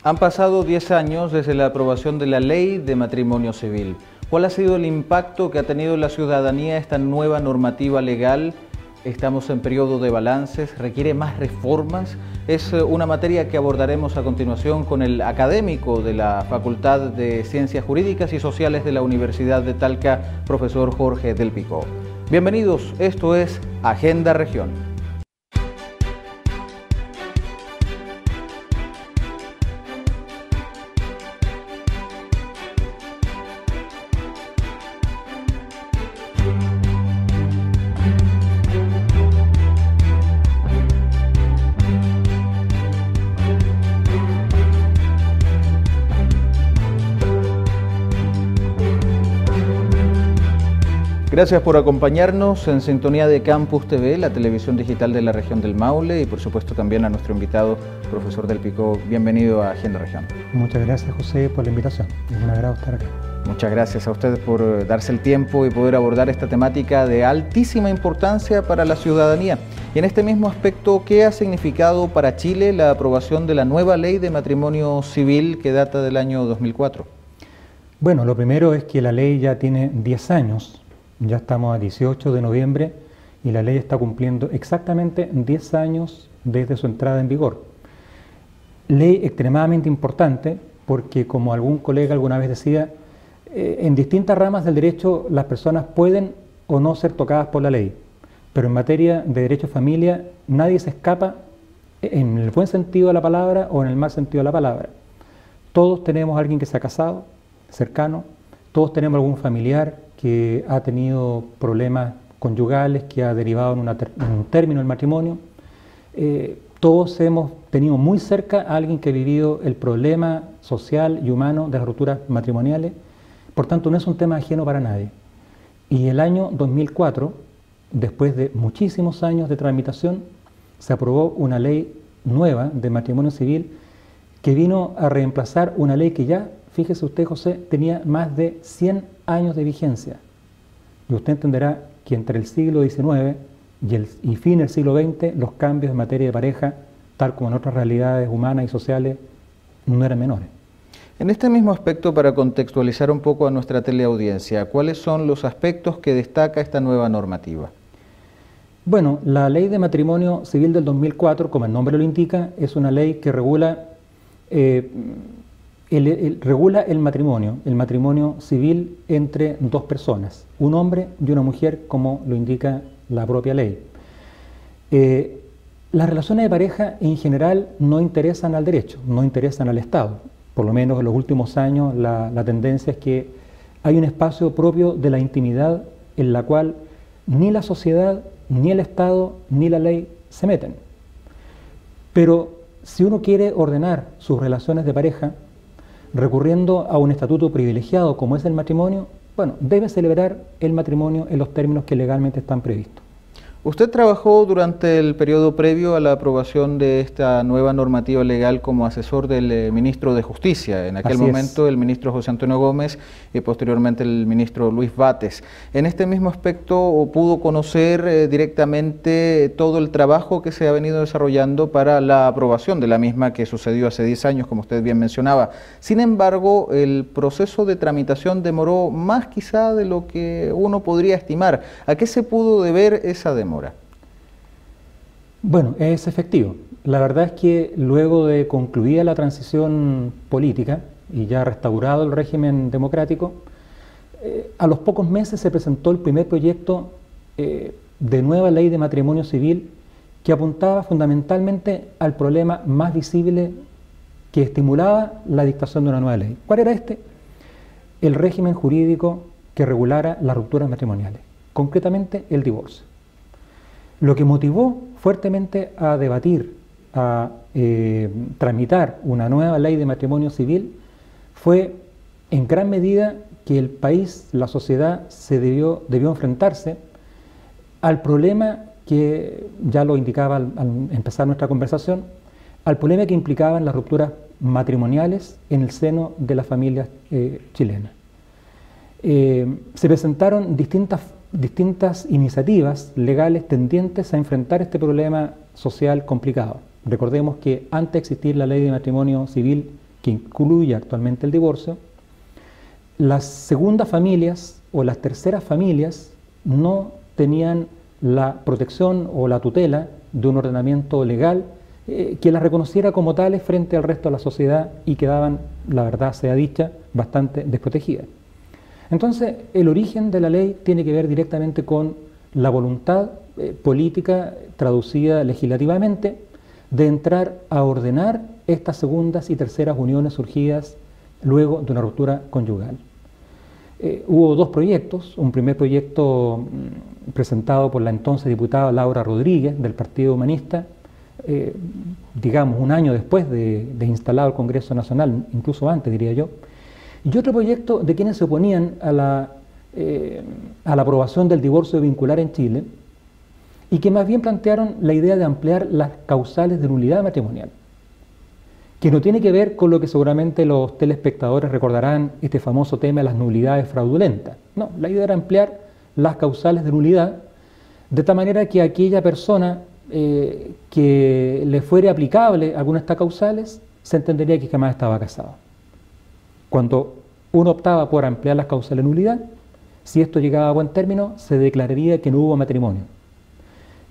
Han pasado 10 años desde la aprobación de la Ley de Matrimonio Civil. ¿Cuál ha sido el impacto que ha tenido en la ciudadanía esta nueva normativa legal? Estamos en periodo de balances, ¿requiere más reformas? Es una materia que abordaremos a continuación con el académico de la Facultad de Ciencias Jurídicas y Sociales de la Universidad de Talca, profesor Jorge del Picó. Bienvenidos, esto es Agenda Región. Gracias por acompañarnos en sintonía de Campus TV, la televisión digital de la región del Maule, y por supuesto también a nuestro invitado, profesor del Picó. Bienvenido a Agenda Región. Muchas gracias, José, por la invitación. Es un agrado estar acá. Muchas gracias a usted por darse el tiempo y poder abordar esta temática de altísima importancia para la ciudadanía. Y en este mismo aspecto, ¿qué ha significado para Chile la aprobación de la nueva Ley de Matrimonio Civil que data del año 2004? Bueno, lo primero es que la ley ya tiene 10 años. Ya estamos a 18 de noviembre y la ley está cumpliendo exactamente 10 años desde su entrada en vigor. Ley extremadamente importante porque, como algún colega alguna vez decía, en distintas ramas del derecho las personas pueden o no ser tocadas por la ley, pero en materia de derecho a familia nadie se escapa en el buen sentido de la palabra o en el mal sentido de la palabra. Todos tenemos a alguien que se ha casado, cercano, todos tenemos algún familiar que ha tenido problemas conyugales, que ha derivado en un término del matrimonio. Todos hemos tenido muy cerca a alguien que ha vivido el problema social y humano de las rupturas matrimoniales. Por tanto, no es un tema ajeno para nadie. Y el año 2004, después de muchísimos años de tramitación, se aprobó una ley nueva de matrimonio civil que vino a reemplazar una ley que ya, fíjese usted, José, tenía más de 100 años de vigencia. Y usted entenderá que entre el siglo XIX y fin del siglo XX, los cambios en materia de pareja, tal como en otras realidades humanas y sociales, no eran menores. En este mismo aspecto, para contextualizar un poco a nuestra teleaudiencia, ¿cuáles son los aspectos que destaca esta nueva normativa? Bueno, la Ley de Matrimonio Civil del 2004, como el nombre lo indica, es una ley que regula el matrimonio civil entre dos personas, un hombre y una mujer, como lo indica la propia ley. Las relaciones de pareja en general no interesan al derecho, no interesan al Estado. Por lo menos en los últimos años la tendencia es que hay un espacio propio de la intimidad en la cual ni la sociedad, ni el Estado, ni la ley se meten. Pero si uno quiere ordenar sus relaciones de pareja, recurriendo a un estatuto privilegiado como es el matrimonio, bueno, debe celebrar el matrimonio en los términos que legalmente están previstos. Usted trabajó durante el periodo previo a la aprobación de esta nueva normativa legal como asesor del ministro de Justicia, en aquel momento el ministro José Antonio Gómez y posteriormente el ministro Luis Bates. En este mismo aspecto, ¿pudo conocer directamente todo el trabajo que se ha venido desarrollando para la aprobación de la misma, que sucedió hace 10 años, como usted bien mencionaba? Sin embargo, el proceso de tramitación demoró más quizá de lo que uno podría estimar. ¿A qué se pudo deber esa demora? Bueno, es efectivo. La verdad es que luego de concluida la transición política y ya restaurado el régimen democrático, a los pocos meses se presentó el primer proyecto de nueva ley de matrimonio civil que apuntaba fundamentalmente al problema más visible que estimulaba la dictación de una nueva ley. ¿Cuál era este? El régimen jurídico que regulara las rupturas matrimoniales, concretamente el divorcio. Lo que motivó fuertemente a debatir, a tramitar una nueva ley de matrimonio civil fue en gran medida que el país, la sociedad, debió enfrentarse al problema que, ya lo indicaba al empezar nuestra conversación, al problema que implicaban las rupturas matrimoniales en el seno de las familias chilenas. Se presentaron distintas iniciativas legales tendientes a enfrentar este problema social complicado. Recordemos que antes de existir la ley de matrimonio civil que incluye actualmente el divorcio, las segundas familias o las terceras familias no tenían la protección o la tutela de un ordenamiento legal que las reconociera como tales frente al resto de la sociedad y quedaban, la verdad sea dicha, bastante desprotegidas. Entonces, el origen de la ley tiene que ver directamente con la voluntad política traducida legislativamente de entrar a ordenar estas segundas y terceras uniones surgidas luego de una ruptura conyugal. Hubo dos proyectos, un primer proyecto presentado por la entonces diputada Laura Rodríguez del Partido Humanista, digamos un año después de instalado el Congreso Nacional, incluso antes diría yo, y otro proyecto de quienes se oponían a la aprobación del divorcio vincular en Chile y que más bien plantearon la idea de ampliar las causales de nulidad matrimonial, que no tiene que ver con lo que seguramente los telespectadores recordarán, este famoso tema de las nulidades fraudulentas. No, la idea era ampliar las causales de nulidad de tal manera que aquella persona que le fuere aplicable alguna de estas causales se entendería que jamás estaba casado. Cuando uno optaba por ampliar las causales de nulidad, si esto llegaba a buen término, se declararía que no hubo matrimonio.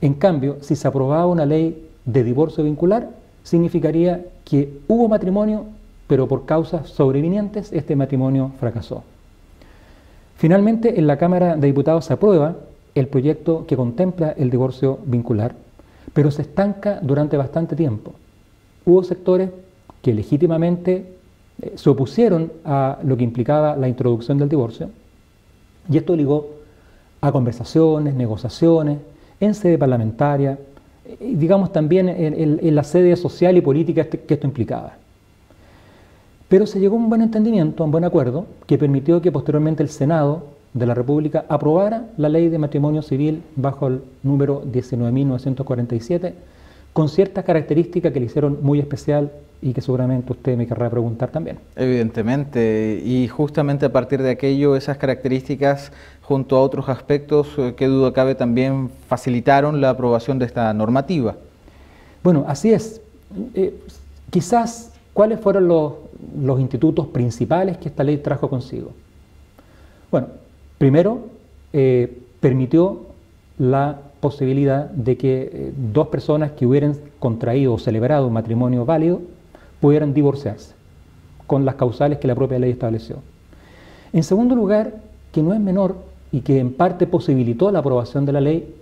En cambio, si se aprobaba una ley de divorcio vincular, significaría que hubo matrimonio, pero por causas sobrevinientes este matrimonio fracasó. Finalmente, en la Cámara de Diputados se aprueba el proyecto que contempla el divorcio vincular, pero se estanca durante bastante tiempo. Hubo sectores que legítimamente se opusieron a lo que implicaba la introducción del divorcio, y esto ligó a conversaciones, negociaciones, en sede parlamentaria, digamos también en la sede social y política que esto implicaba. Pero se llegó a un buen entendimiento, a un buen acuerdo, que permitió que posteriormente el Senado de la República aprobara la ley de matrimonio civil bajo el número 19.947, con ciertas características que le hicieron muy especial y que seguramente usted me querrá preguntar también. Evidentemente, y justamente a partir de aquello, esas características, junto a otros aspectos, qué duda cabe, también facilitaron la aprobación de esta normativa. Bueno, así es. Quizás, ¿cuáles fueron los institutos principales que esta ley trajo consigo? Bueno, primero, permitió la posibilidad de que dos personas que hubieran contraído o celebrado un matrimonio válido pudieran divorciarse con las causales que la propia ley estableció. En segundo lugar, que no es menor y que en parte posibilitó la aprobación de la ley,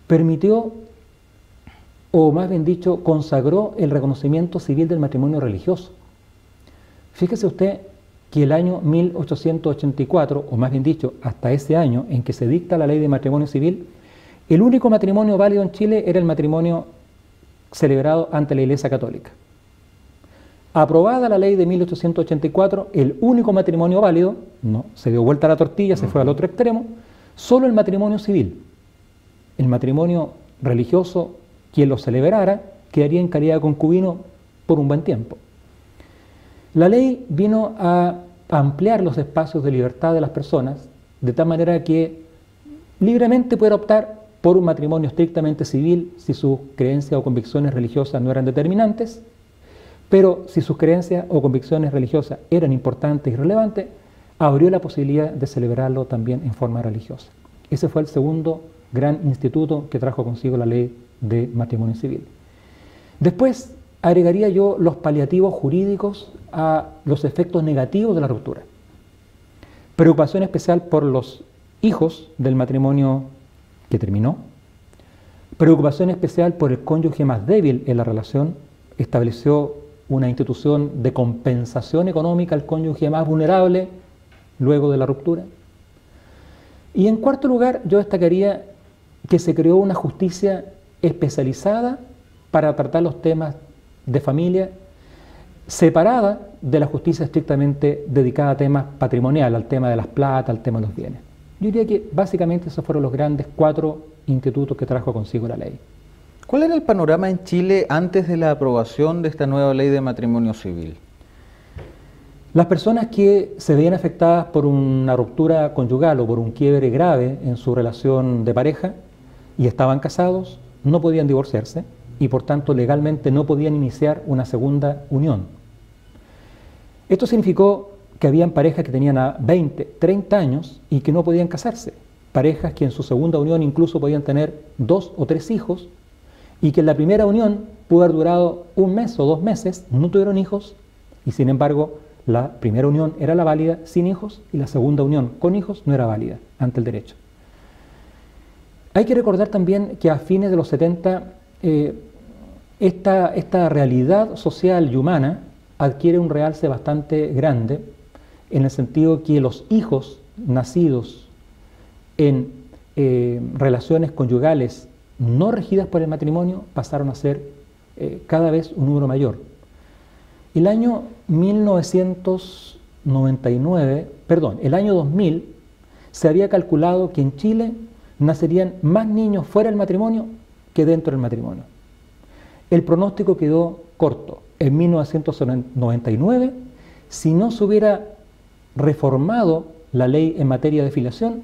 permitió, o más bien dicho, consagró el reconocimiento civil del matrimonio religioso. Fíjese usted que el año 1884, o más bien dicho, hasta ese año en que se dicta la ley de matrimonio civil, el único matrimonio válido en Chile era el matrimonio celebrado ante la Iglesia Católica. Aprobada la ley de 1884, el único matrimonio válido, no, se dio vuelta a la tortilla, se fue al otro extremo, solo el matrimonio civil. El matrimonio religioso, quien lo celebrara, quedaría en calidad de concubino por un buen tiempo. La ley vino a ampliar los espacios de libertad de las personas, de tal manera que libremente pudiera optar por un matrimonio estrictamente civil si sus creencias o convicciones religiosas no eran determinantes, pero si sus creencias o convicciones religiosas eran importantes y relevantes, abrió la posibilidad de celebrarlo también en forma religiosa. Ese fue el segundo gran instituto que trajo consigo la ley de matrimonio civil. Después agregaría yo los paliativos jurídicos a los efectos negativos de la ruptura. Preocupación especial por los hijos del matrimonio que terminó, preocupación especial por el cónyuge más débil en la relación, estableció una institución de compensación económica al cónyuge más vulnerable luego de la ruptura. Y en cuarto lugar, yo destacaría que se creó una justicia especializada para tratar los temas de familia, separada de la justicia estrictamente dedicada a temas patrimoniales, al tema de las plata, al tema de los bienes. Yo diría que básicamente esos fueron los grandes 4 institutos que trajo consigo la ley. ¿Cuál era el panorama en Chile antes de la aprobación de esta nueva ley de matrimonio civil? Las personas que se veían afectadas por una ruptura conyugal o por un quiebre grave en su relación de pareja y estaban casados, no podían divorciarse y por tanto legalmente no podían iniciar una segunda unión. Esto significó que habían parejas que tenían a 20, 30 años y que no podían casarse. Parejas que en su segunda unión incluso podían tener 2 o 3 hijos y que en la primera unión pudo haber durado 1 mes o 2 meses, no tuvieron hijos y sin embargo la primera unión era la válida sin hijos y la segunda unión con hijos no era válida ante el derecho. Hay que recordar también que a fines de los 70 esta realidad social y humana adquiere un realce bastante grande en el sentido que los hijos nacidos en relaciones conyugales no regidas por el matrimonio pasaron a ser cada vez un número mayor. El año 2000 se había calculado que en Chile nacerían más niños fuera del matrimonio que dentro del matrimonio. El pronóstico quedó corto. En 1999, si no se hubiera reformado la ley en materia de filiación,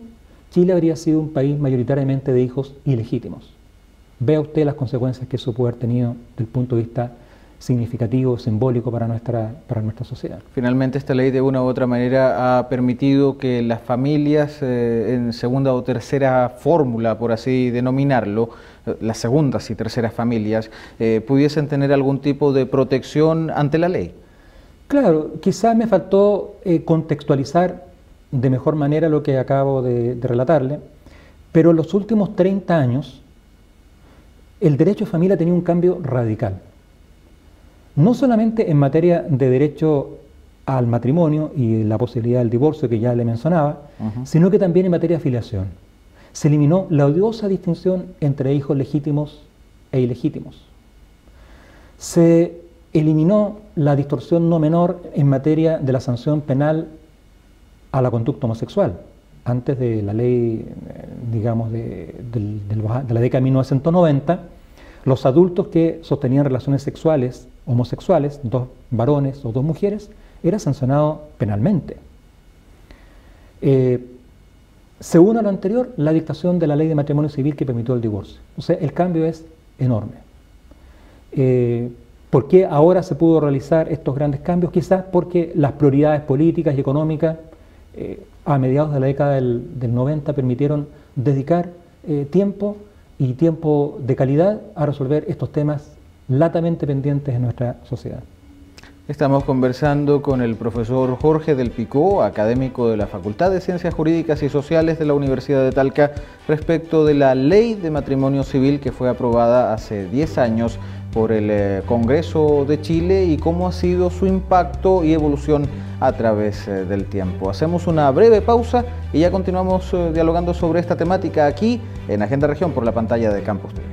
Chile habría sido un país mayoritariamente de hijos ilegítimos. Vea usted las consecuencias que eso puede haber tenido desde el punto de vista significativo, simbólico para nuestra sociedad. Finalmente esta ley de una u otra manera ha permitido que las familias en segunda o tercera fórmula, por así denominarlo, las segundas y terceras familias, pudiesen tener algún tipo de protección ante la ley. Claro, quizás me faltó contextualizar de mejor manera lo que acabo de relatarle, pero en los últimos 30 años el derecho de familia ha tenido un cambio radical. No solamente en materia de derecho al matrimonio y la posibilidad del divorcio que ya le mencionaba, sino que también en materia de filiación. Se eliminó la odiosa distinción entre hijos legítimos e ilegítimos. Se eliminó la distorsión no menor en materia de la sanción penal a la conducta homosexual. Antes de la ley, digamos, de la década de 1990, los adultos que sostenían relaciones sexuales homosexuales, 2 varones o 2 mujeres, era sancionado penalmente. Se une a lo anterior la dictación de la ley de matrimonio civil que permitió el divorcio. O sea, el cambio es enorme. ¿Por qué ahora se pudo realizar estos grandes cambios? Quizás porque las prioridades políticas y económicas a mediados de la década del 90 permitieron dedicar tiempo y tiempo de calidad a resolver estos temas latamente pendientes en nuestra sociedad. Estamos conversando con el profesor Jorge del Picó, académico de la Facultad de Ciencias Jurídicas y Sociales de la Universidad de Talca, respecto de la ley de matrimonio civil que fue aprobada hace 10 años por el Congreso de Chile y cómo ha sido su impacto y evolución a través del tiempo. Hacemos una breve pausa y ya continuamos dialogando sobre esta temática aquí en Agenda Región por la pantalla de Campus TV.